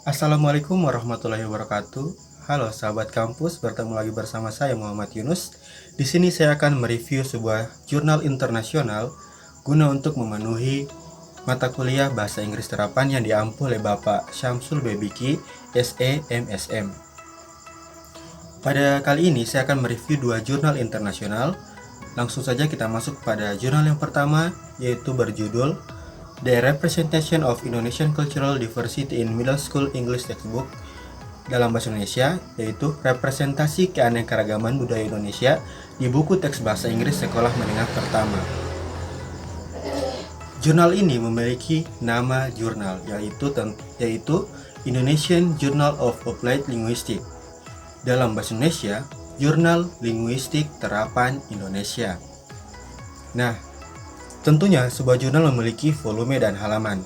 Assalamualaikum warahmatullahi wabarakatuh. Halo sahabat kampus, bertemu lagi bersama saya Muhammad Yunus. Di sini saya akan mereview sebuah jurnal internasional guna untuk memenuhi mata kuliah Bahasa Inggris Terapan yang diampu oleh Bapak Syamsul Bebiki, SE MSM. Pada kali ini saya akan mereview dua jurnal internasional. Langsung saja kita masuk pada jurnal yang pertama, yaitu berjudul The Representation of Indonesian Cultural Diversity in Middle School English Textbook, dalam bahasa Indonesia, yaitu representasi keanekaragaman budaya Indonesia di buku teks bahasa Inggris sekolah menengah pertama. Jurnal ini memiliki nama jurnal, yaitu Indonesian Journal of Applied Linguistics. Dalam bahasa Indonesia, Jurnal Linguistik Terapan Indonesia. Nah, tentunya sebuah jurnal memiliki volume dan halaman.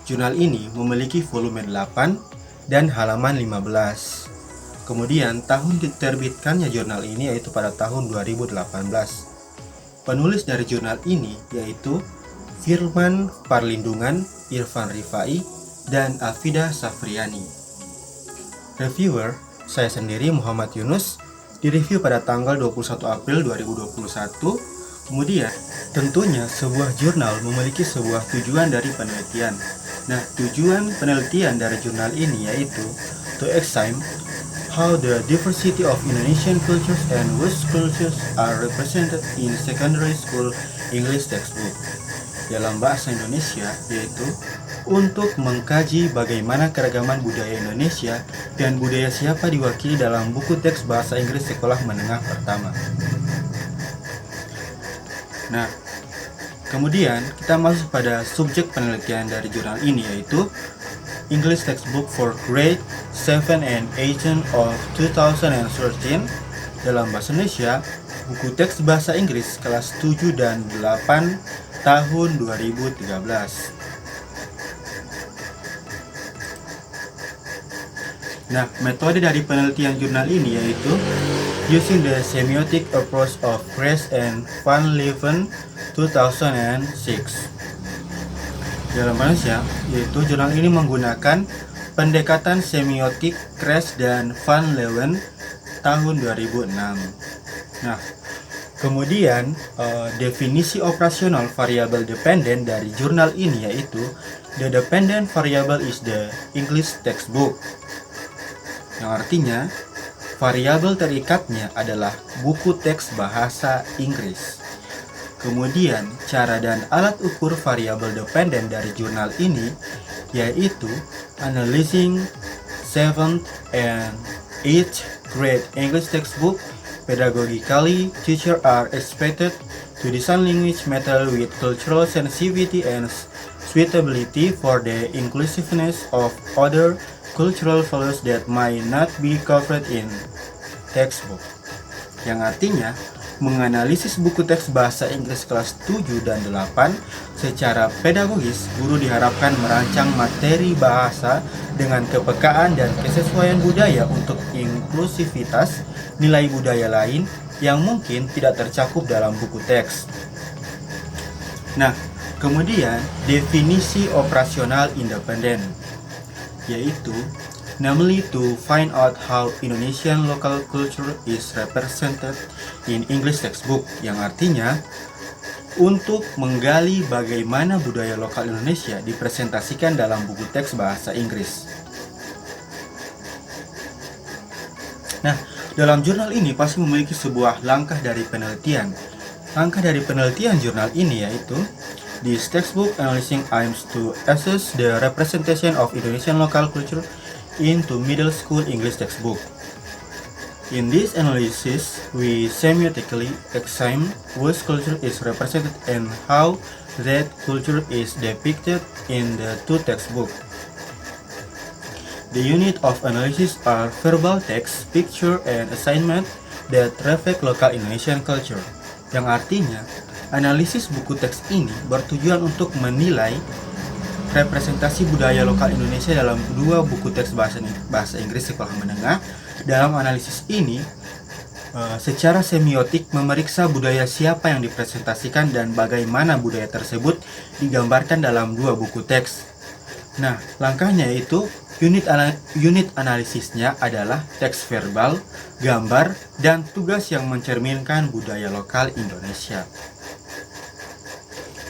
Jurnal ini memiliki volume 8 dan halaman 15. Kemudian tahun diterbitkannya jurnal ini yaitu pada tahun 2018. Penulis dari jurnal ini yaitu Firman Parlindungan, Irfan Rifai, dan Afida Safriani. Reviewer, saya sendiri Muhammad Yunus, direview pada tanggal 21 April 2021. Kemudian, tentunya sebuah jurnal memiliki sebuah tujuan dari penelitian. Nah, tujuan penelitian dari jurnal ini yaitu to examine how the diversity of Indonesian cultures and West cultures are represented in secondary school English textbook. Dalam bahasa Indonesia, yaitu untuk mengkaji bagaimana keragaman budaya Indonesia dan budaya siapa diwakili dalam buku teks bahasa Inggris sekolah menengah pertama. Nah, kemudian kita masuk pada subjek penelitian dari jurnal ini yaitu English Textbook for Grade 7 and 8 of 2013. Dalam bahasa Indonesia, buku teks bahasa Inggris kelas 7 dan 8 tahun 2013. Nah, metode dari penelitian jurnal ini yaitu using the semiotic approach of Kress and Van Leeuwen 2006. Dalam bahasa, yaitu jurnal ini menggunakan pendekatan semiotik Kress dan Van Leeuwen tahun 2006. Nah, kemudian definisi operasional variable dependent dari jurnal ini yaitu the dependent variable is the English textbook, yang artinya variabel terikatnya adalah buku teks bahasa Inggris. Kemudian cara dan alat ukur variabel dependent dari jurnal ini yaitu analyzing 7th and 8th grade English textbook. Pedagogically, teachers are expected to design language material with cultural sensitivity and suitability for the inclusiveness of other cultural values that might not be covered in textbook. Yang artinya, menganalisis buku teks bahasa Inggris kelas 7 dan 8 secara pedagogis, guru diharapkan merancang materi bahasa dengan kepekaan dan kesesuaian budaya untuk inklusivitas nilai budaya lain yang mungkin tidak tercakup dalam buku teks. Nah, kemudian definisi operasional independen yaitu namely to find out how Indonesian local culture is represented in English textbook, yang artinya untuk menggali bagaimana budaya lokal Indonesia dipresentasikan dalam buku teks bahasa Inggris. Nah, dalam jurnal ini pasti memiliki sebuah langkah dari penelitian. Langkah dari penelitian jurnal ini yaitu this textbook analyzing aims to assess the representation of Indonesian local culture into middle school English textbook. In this analysis, we semiotically examine which culture is represented and how that culture is depicted in the two textbooks. The unit of analysis are verbal text, picture, and assignment that reflect local Indonesian culture. Yang artinya, analisis buku teks ini bertujuan untuk menilai representasi budaya lokal Indonesia dalam dua buku teks bahasa Inggris sekolah menengah. Dalam analisis ini, secara semiotik memeriksa budaya siapa yang dipresentasikan dan bagaimana budaya tersebut digambarkan dalam dua buku teks. Nah, langkahnya itu unit analisisnya adalah teks verbal, gambar, dan tugas yang mencerminkan budaya lokal Indonesia.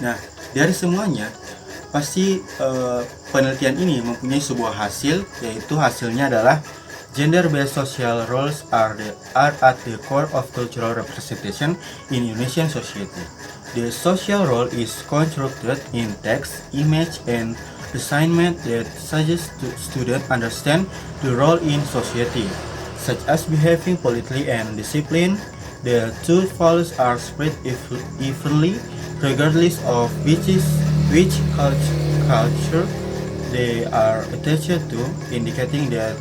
Nah, dari semuanya, pasti penelitian ini mempunyai sebuah hasil, yaitu hasilnya adalah gender-based social roles are at the core of cultural representation in Indonesian society. The social role is constructed in text, image, and assignment that suggests to students understand the role in society, such as behaving politely and discipline. The two values are spread evenly, regardless of which culture they are attached to, indicating that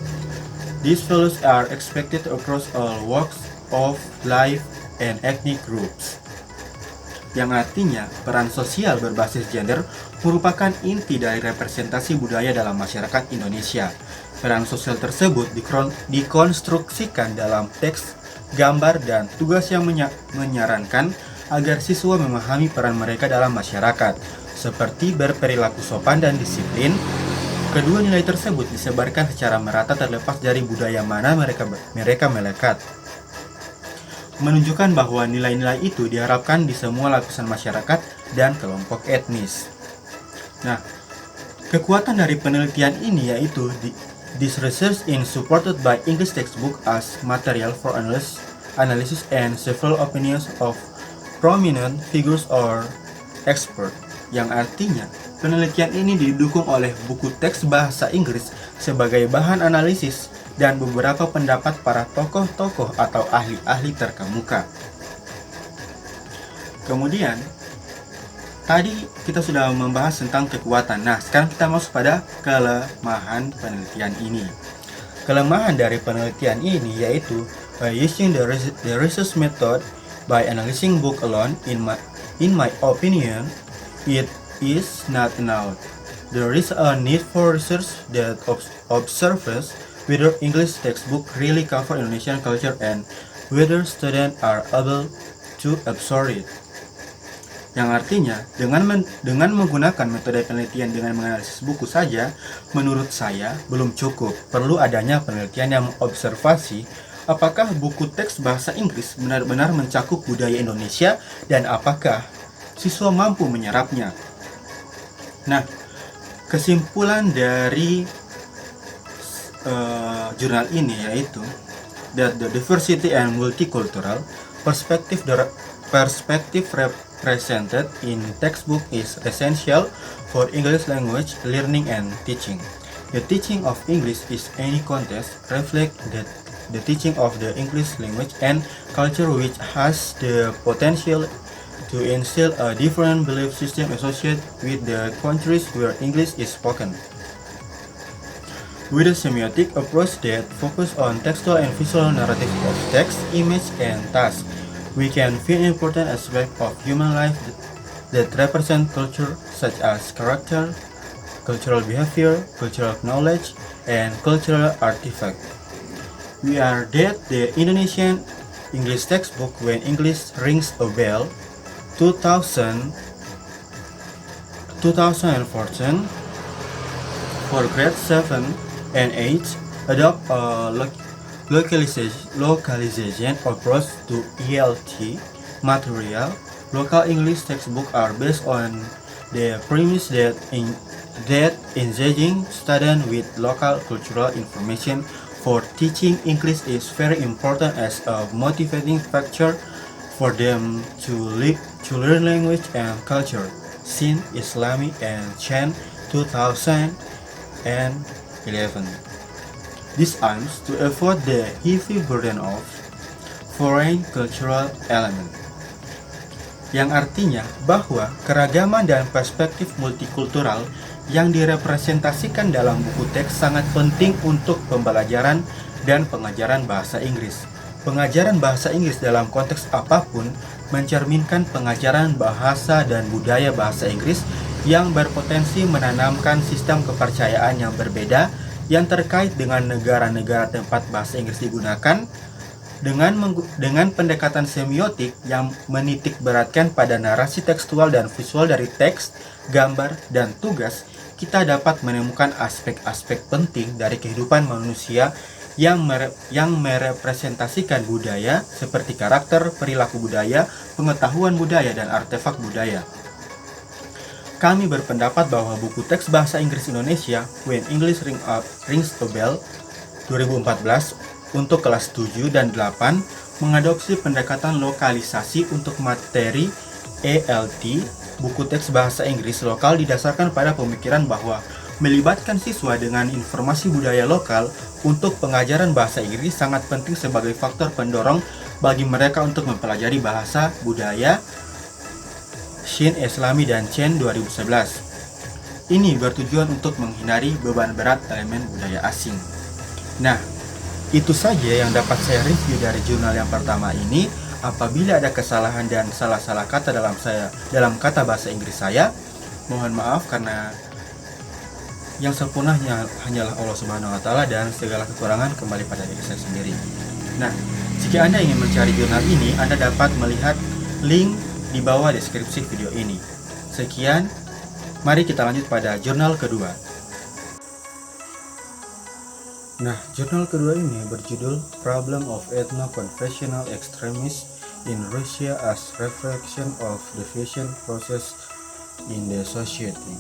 these values are expected across all walks of life and ethnic groups. Yang artinya, peran sosial berbasis gender merupakan inti dari representasi budaya dalam masyarakat Indonesia. Peran sosial tersebut dikonstruksikan dalam teks, gambar, dan tugas yang menyarankan agar siswa memahami peran mereka dalam masyarakat, seperti berperilaku sopan dan disiplin. Kedua nilai tersebut disebarkan secara merata terlepas dari budaya mana mereka melekat, menunjukkan bahwa nilai-nilai itu diharapkan di semua lapisan masyarakat dan kelompok etnis. Nah, kekuatan dari penelitian ini yaitu this research is supported by English textbook as material for analysis and several opinions of prominent figures or expert, yang artinya penelitian ini didukung oleh buku teks bahasa Inggris sebagai bahan analisis dan beberapa pendapat para tokoh-tokoh atau ahli-ahli terkemuka. Kemudian, tadi kita sudah membahas tentang kekuatan. Nah, sekarang kita masuk pada kelemahan penelitian ini. Kelemahan dari penelitian ini yaitu by using the research method by analyzing book alone, in my opinion, it is not enough. There is a need for research that observes whether English textbook really cover Indonesian culture and whether students are able to absorb it. Yang artinya, dengan menggunakan metode penelitian dengan menganalisis buku saja, menurut saya belum cukup. Perlu adanya penelitian yang mengobservasi apakah buku teks bahasa Inggris benar-benar mencakup budaya Indonesia dan apakah siswa mampu menyerapnya. Nah, kesimpulan dari jurnal ini yaitu that the diversity and multicultural perspective represented in textbook is essential for English language learning and teaching. The teaching of English in any context reflects that the teaching of the English language and culture which has the potential to instill a different belief system associated with the countries where English is spoken. With a semiotic approach that focuses on textual and visual narrative of text, image, and task, we can feel important aspects of human life that represent culture, such as character, cultural behavior, cultural knowledge, and cultural artifact. We are that the Indonesian English textbook When English Rings a Bell 2014 for grade 7 and 8 adopt a localization approach to ELT material. Local English textbooks are based on the premise that engaging students with local cultural information for teaching English is very important as a motivating factor for them to learn language and culture. Sin Islami and Chen 2011. This aims to avoid the heavy burden of foreign cultural element, yang artinya bahwa keragaman dan perspektif multikultural yang direpresentasikan dalam buku teks sangat penting untuk pembelajaran dan pengajaran bahasa Inggris. Pengajaran bahasa Inggris dalam konteks apapun mencerminkan pengajaran bahasa dan budaya bahasa Inggris yang berpotensi menanamkan sistem kepercayaan yang berbeda yang terkait dengan negara-negara tempat bahasa Inggris digunakan, dengan pendekatan semiotik yang menitik beratkan pada narasi tekstual dan visual dari teks, gambar, dan tugas kita dapat menemukan aspek-aspek penting dari kehidupan manusia yang merepresentasikan budaya seperti karakter, perilaku budaya, pengetahuan budaya, dan artefak budaya. Kami berpendapat bahwa buku teks bahasa Inggris Indonesia When English Rings a Bell 2014 untuk kelas 7 dan 8 mengadopsi pendekatan lokalisasi untuk materi ELT. Buku teks bahasa Inggris lokal didasarkan pada pemikiran bahwa melibatkan siswa dengan informasi budaya lokal untuk pengajaran bahasa Inggris sangat penting sebagai faktor pendorong bagi mereka untuk mempelajari bahasa budaya. Shin Eslami dan Chen 2011. Ini bertujuan untuk menghindari beban berat elemen budaya asing. Nah, itu saja yang dapat saya review dari jurnal yang pertama ini. Apabila ada kesalahan dan salah-salah kata dalam kata bahasa Inggris saya, mohon maaf karena yang sempurna hanyalah Allah Subhanahu wa taala dan segala kekurangan kembali pada diri saya sendiri. Nah, jika Anda ingin mencari jurnal ini, Anda dapat melihat link di bawah deskripsi video ini. Sekian, mari kita lanjut pada jurnal kedua. Nah, jurnal kedua ini berjudul Problem of Ethno-Confessional Extremism in Russia as Reflection of Deviation Process in the Society,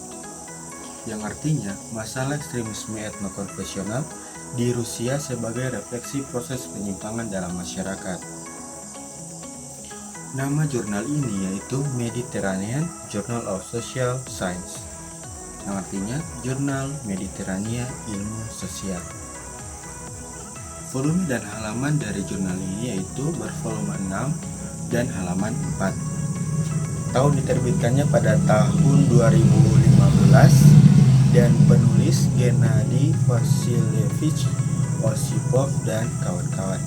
yang artinya masalah ekstremisme etno-konfesional di Rusia sebagai refleksi proses penyimpangan dalam masyarakat. Nama jurnal ini yaitu Mediterranean Journal of Social Science, yang artinya Jurnal Mediterania Ilmu Sosial. Volume dan halaman dari jurnal ini yaitu bervolume 6 dan halaman 4. Tahun diterbitkannya pada tahun 2015 dan penulis Gennady Vasilyevich Osipov dan kawan-kawan.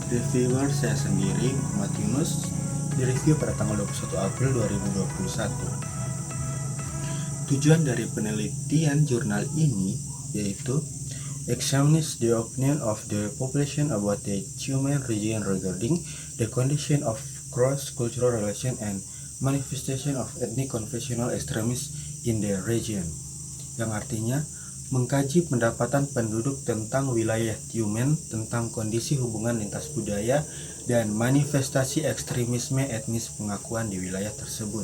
Reviewer saya sendiri, Muhammad Yunus, direview pada tanggal 21 April 2021. Tujuan dari penelitian jurnal ini yaitu examines the opinion of the population about the human region regarding the condition of cross-cultural relation and manifestation of ethnic confessional extremism in the region, yang artinya mengkaji pendapatan penduduk tentang wilayah Tyumen tentang kondisi hubungan lintas budaya dan manifestasi ekstremisme etnis pengakuan di wilayah tersebut.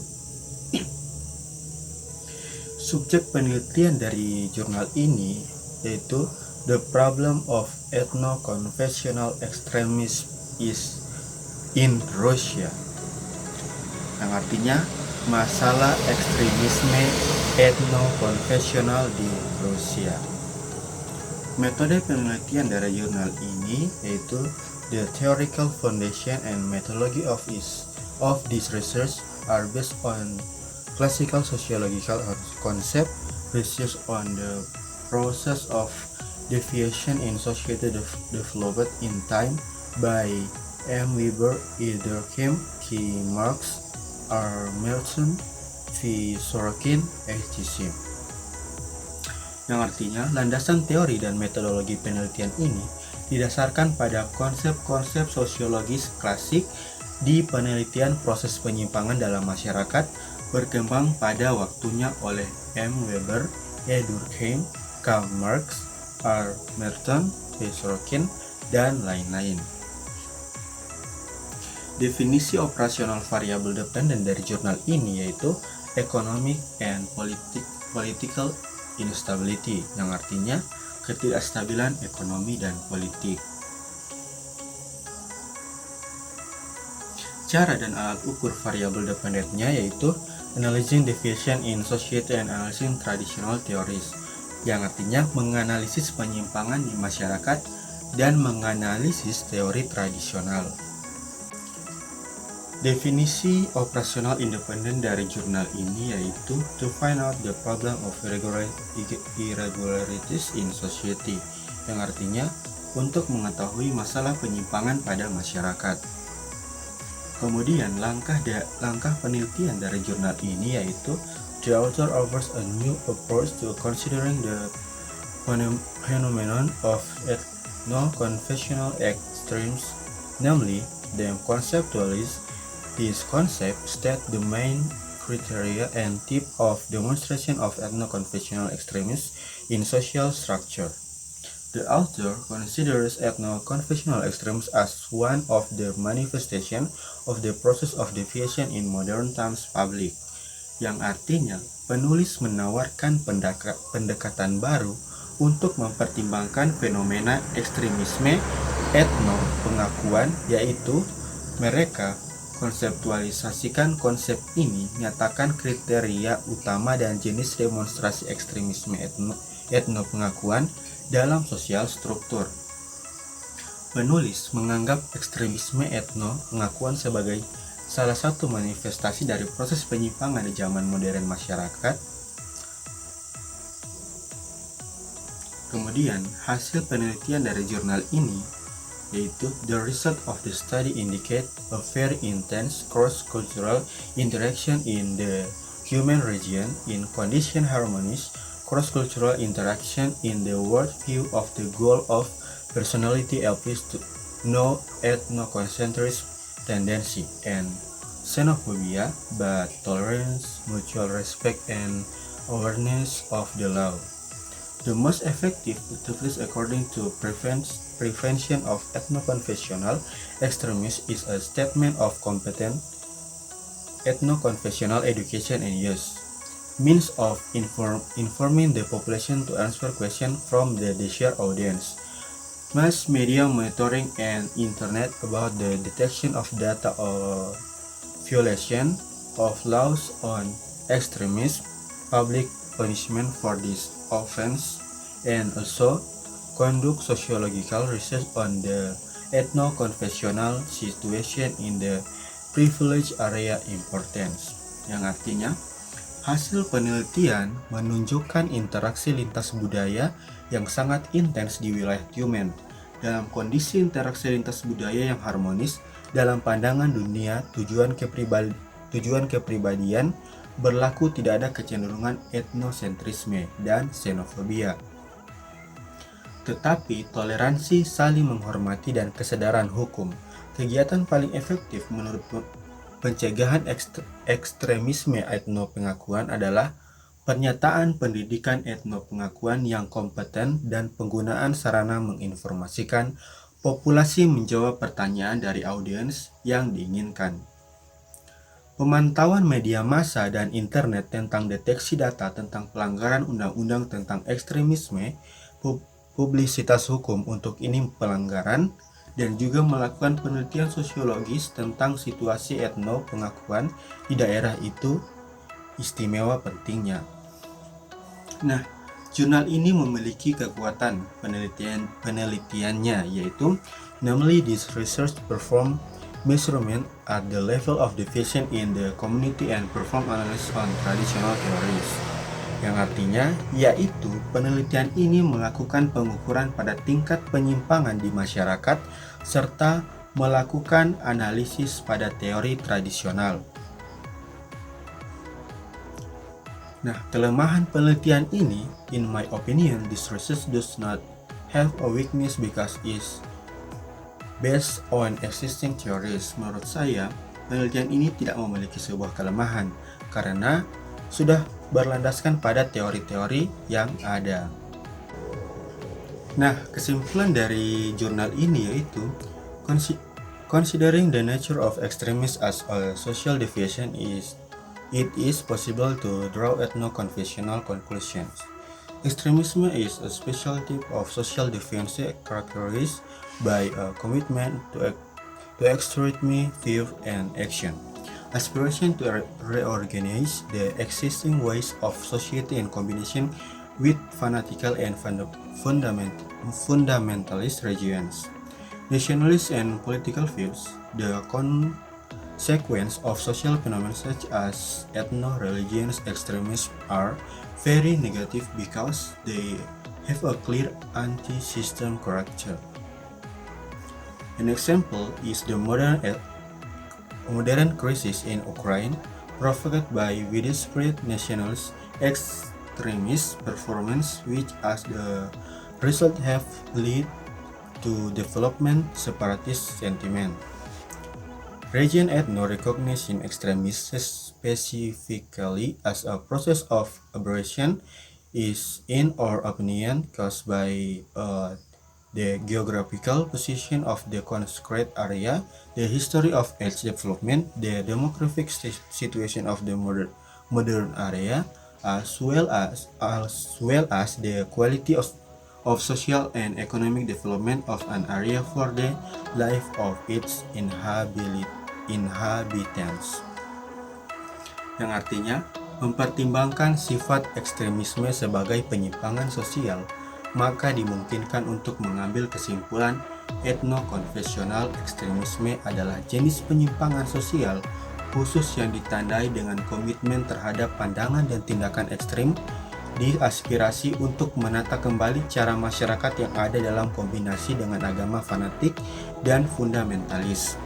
Subjek penelitian dari jurnal ini yaitu The problem of ethno-confessional extremism is in Russia, yang artinya masalah ekstremisme etno-konfesional di Rusia. Metode penelitian dari jurnal ini yaitu the theoretical foundation and methodology of this research are based on classical sociological concept, research on the process of deviation in society developed in time by M. Weber, E. Durkheim, K. Marx, R. Merton, V. Sorokin, etc. Yang artinya landasan teori dan metodologi penelitian ini didasarkan pada konsep-konsep sosiologis klasik di penelitian proses penyimpangan dalam masyarakat berkembang pada waktunya oleh M. Weber, E. Durkheim, K. Marx, R. Merton, V. Sorokin, dan lain-lain. Definisi operasional variabel dependen dari jurnal ini yaitu economic and political instability, yang artinya ketidakstabilan ekonomi dan politik. Cara dan alat ukur variabel dependennya yaitu analyzing deviation in society and analyzing traditional theories, yang artinya menganalisis penyimpangan di masyarakat dan menganalisis teori tradisional. Definisi operasional independen dari jurnal ini yaitu to find out the problem of irregularities in society, yang artinya untuk mengetahui masalah penyimpangan pada masyarakat. Kemudian langkah penelitian dari jurnal ini yaitu the author offers a new approach to considering the phenomenon of ethno-confessional extremes, namely, the conceptualists. This concept state the main criteria and type of demonstration of ethno-confessional extremism in social structure. The author considers ethno-confessional extremism as one of the manifestations of the process of deviation in modern times public, yang artinya penulis menawarkan pendekatan baru untuk mempertimbangkan fenomena ekstremisme etno-pengakuan, yaitu mereka konseptualisasikan konsep ini, nyatakan kriteria utama dan jenis demonstrasi ekstremisme etno-pengakuan dalam sosial struktur. Penulis menganggap ekstremisme etno-pengakuan sebagai salah satu manifestasi dari proses penyimpangan di zaman modern masyarakat. Kemudian, hasil penelitian dari jurnal ini, yaitu the result of the study indicate a very intense cross-cultural interaction in the human region in condition harmonious cross-cultural interaction in the worldview of the goal of personality appeals to no ethnocentric tendency and xenophobia, but tolerance, mutual respect, and awareness of the law. The most effective tools according to prevention of ethno-confessional extremism is a statement of competent ethno-confessional education and use, means of informing the population to answer questions from the desired audience, mass media monitoring and internet about the detection of data or violation of laws on extremism, public punishment for this offense, and also conduct sociological research on the ethno-confessional situation in the privileged area importance, yang artinya hasil penelitian menunjukkan interaksi lintas budaya yang sangat intens di wilayah Tumen. Dalam kondisi interaksi lintas budaya yang harmonis dalam pandangan dunia, tujuan kepribadian berlaku, tidak ada kecenderungan etnosentrisme dan xenofobia. Tetapi toleransi, saling menghormati, dan kesadaran hukum. Kegiatan paling efektif menurut pencegahan ekstremisme etno-pengakuan adalah pernyataan pendidikan etno-pengakuan yang kompeten dan penggunaan sarana menginformasikan populasi menjawab pertanyaan dari audiens yang diinginkan. Pemantauan media massa dan internet tentang deteksi data tentang pelanggaran undang-undang tentang ekstremisme, publisitas hukum untuk ini pelanggaran, dan juga melakukan penelitian sosiologis tentang situasi etno-pengakuan di daerah itu istimewa pentingnya. Nah, jurnal ini memiliki kekuatan penelitiannya, yaitu namely this research perform measurement at the level of deviation in the community and perform analysis on traditional theories, yang artinya yaitu penelitian ini melakukan pengukuran pada tingkat penyimpangan di masyarakat serta melakukan analisis pada teori tradisional. Nah, kelemahan penelitian ini, in my opinion, this research does not have a weakness because it's based on existing theories. Menurut saya, penelitian ini tidak memiliki sebuah kelemahan karena sudah berlandaskan pada teori-teori yang ada. Nah, kesimpulan dari jurnal ini yaitu considering the nature of extremism as a social deviation it is possible to draw ethno-confessional conclusions. Extremism is a special type of social deviance characterized by a commitment to extreme view and action, aspiration to reorganize the existing ways of society in combination with fanatical and fundamentalist regions, nationalist and political views. The consequence of social phenomena such as ethno-religious extremism are very negative because they have a clear anti-system character. An example is the modern crisis in Ukraine, provoked by widespread nationalist extremist performance, which as the result have led to development separatist sentiment. Region ethno recognition extremists specifically as a process of aberration is, in our opinion, caused by the geographical position of the conscript area, the history of its development, the demographic situation of the modern area, as well as the quality of social and economic development of an area for the life of its inhabitants. Yang artinya, mempertimbangkan sifat ekstremisme sebagai penyimpangan sosial, maka dimungkinkan untuk mengambil kesimpulan etnokonfesional ekstremisme adalah jenis penyimpangan sosial khusus yang ditandai dengan komitmen terhadap pandangan dan tindakan ekstrim, diaspirasi untuk menata kembali cara masyarakat yang ada dalam kombinasi dengan agama fanatik dan fundamentalis.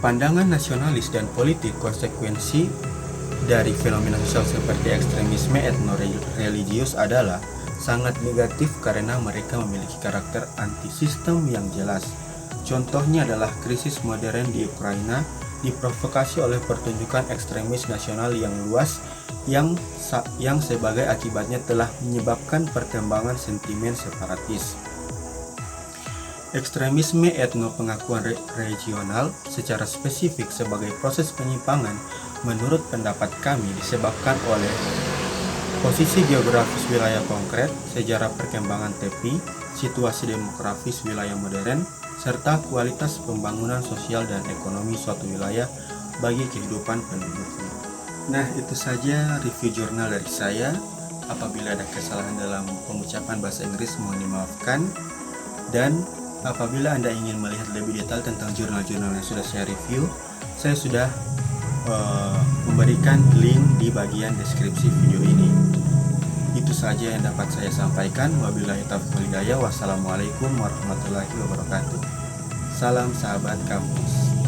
Pandangan nasionalis dan politik konsekuensi dari fenomena sosial seperti ekstremisme etno-religius adalah sangat negatif karena mereka memiliki karakter anti-sistem yang jelas. Contohnya adalah krisis modern di Ukraina diprovokasi oleh pertunjukan ekstremis nasional yang luas yang sebagai akibatnya telah menyebabkan perkembangan sentimen separatis. Ekstremisme etno pengakuan regional secara spesifik sebagai proses penyimpangan menurut pendapat kami disebabkan oleh posisi geografis wilayah konkret, sejarah perkembangan tepi, situasi demografis wilayah modern, serta kualitas pembangunan sosial dan ekonomi suatu wilayah bagi kehidupan penduduknya. Nah, itu saja review jurnal dari saya. Apabila ada kesalahan dalam pengucapan bahasa Inggris mohon dimaafkan. Dan apabila Anda ingin melihat lebih detail tentang jurnal-jurnal yang sudah saya review, saya sudah memberikan link di bagian deskripsi video ini. Itu saja yang dapat saya sampaikan. Wabillahi taufiq wal hidayah. Wassalamualaikum warahmatullahi wabarakatuh. Salam sahabat kampus.